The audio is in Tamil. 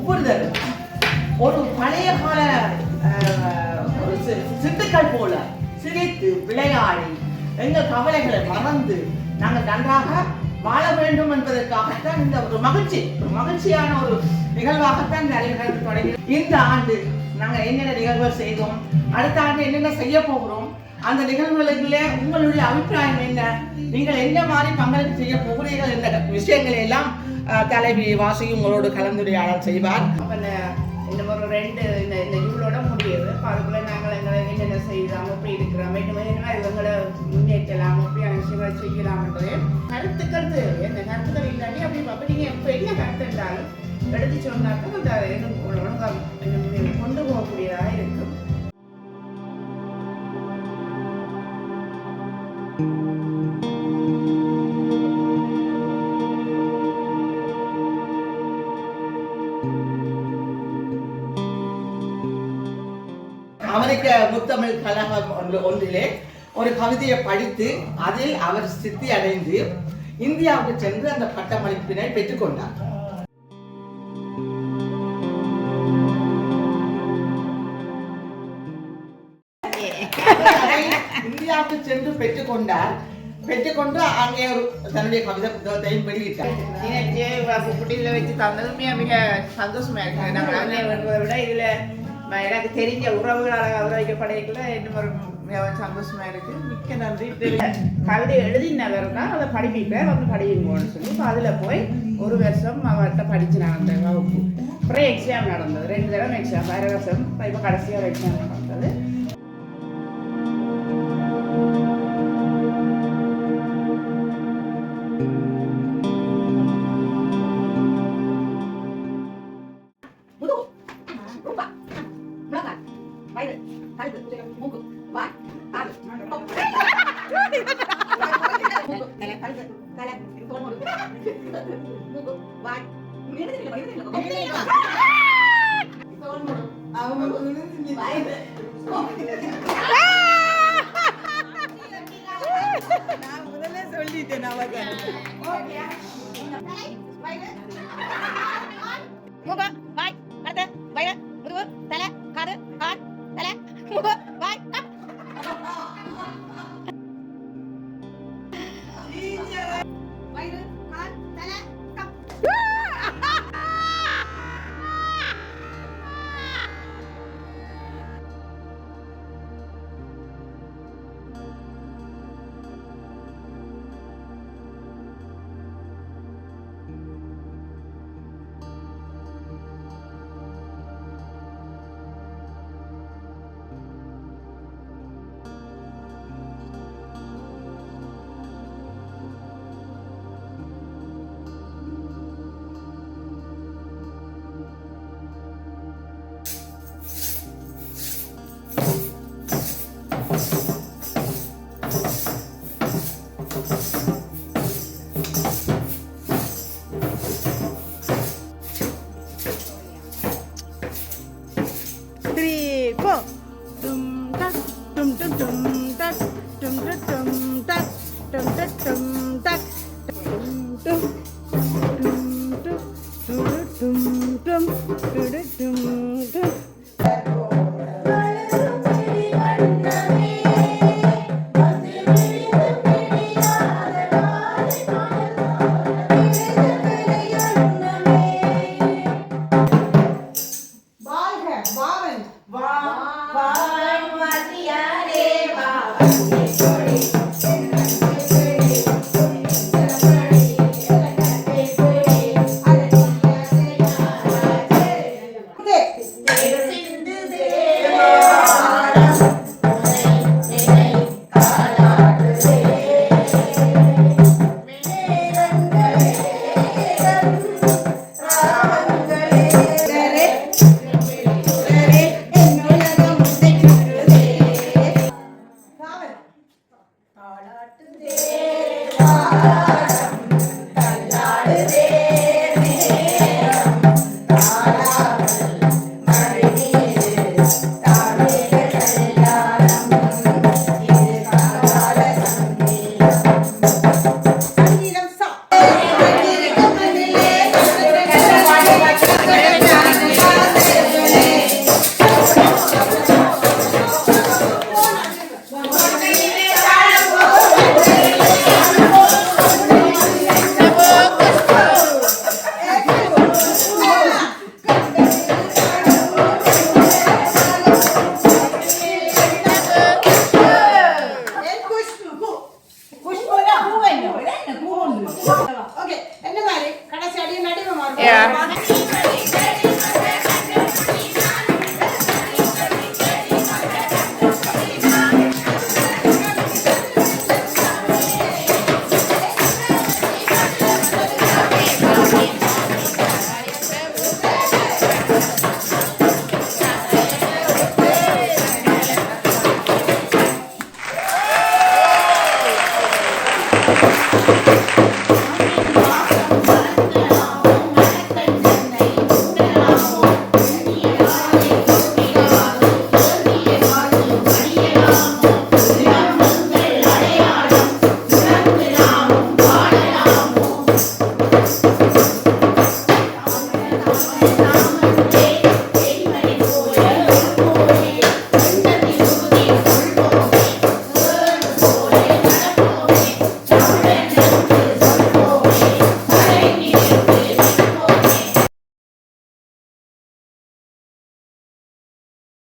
ஒவ்வொருத்தரும் ஒரு பழைய கால சிட்டுக்கள் போல சிரித்து விளையாடி எங்கள் கவலைகளை மறந்து நாங்கள் நன்றாக வாழ வேண்டும் என்பதற்காகத்தான் இந்த ஒரு மகிழ்ச்சியான ஒரு நிகழ்வாகத்தான் இந்த நிகழ்வு தொடங்கி. இந்த ஆண்டு நாங்கள் என்னென்ன நிகழ்வுகள் செய்தோம், அடுத்த ஆண்டு என்னென்ன செய்ய போகிறோம், அந்த நிகழ்வுகளிலே உங்களுடைய அபிப்பிராயம் என்ன, நீங்கள் என்ன மாதிரி பங்களிப்பு செய்ய போகிறீர்கள் என்ற விஷயங்களை எல்லாம் தலைவி வாசி உங்களோடு கலந்துரையாடல் செய்வார். இன்னும் ஒரு 2 இந்த இவ்வளோட முடியுது. அதுக்குள்ள நாங்கள் எங்களை என்னென்ன செய்யலாம், அப்படி இருக்கிறோம், இவங்களை முன்னேற்றலாம், அப்படி விஷயங்களை செய்யலாம்ன்றது கருத்துக்கள் தேவை. அந்த கருத்துக்கள் இல்லாட்டி அப்படி நீங்கள் எப்போ என்ன கருத்து இருந்தாலும் எடுத்து சொன்னாக்க அந்த ஒழுங்காக கொண்டு போகக்கூடியதாக இருக்கும். அமெரிக்க முத்தமிழ் கழகம் ஒன்றிலே ஒரு கவிதையை படித்து அதில் அவர் சித்தி அடைந்து இந்தியாவுக்கு சென்று அந்த பட்டமளிப்பினை பெற்றுக்கொண்டார். இந்தியாவுக்கு சென்று பெற்றுக்கொண்டு அங்கே தன்னுடைய கவிதை புத்தகத்தையும் வெளியிட்டார். குட்டியில் வச்சு தந்ததுமே மிக சந்தோஷமா இருக்கு. நம்ம அங்கே வருவதை விட இதுல எனக்கு தெரிஞ்ச உறவுகளால் கௌரவிக்கப்படையில இன்னும் ஒரு சந்தோஷமா இருக்கு. மிக்க நன்றி. கவிதை எழுதினவர் தான் அதை படிப்பிப்பேன் வந்து படிக்கணும்னு சொல்லி இப்போ அதில் போய் 1 வருஷம் அவர்கிட்ட படிச்சுனாங்க அந்த வகுப்பு. அப்புறம் எக்ஸாம் நடந்தது, 2 தடவை எக்ஸாம், வேறு வருஷம் இப்போ கடைசியாக ஒரு எக்ஸாம் நடந்தது. Thank you.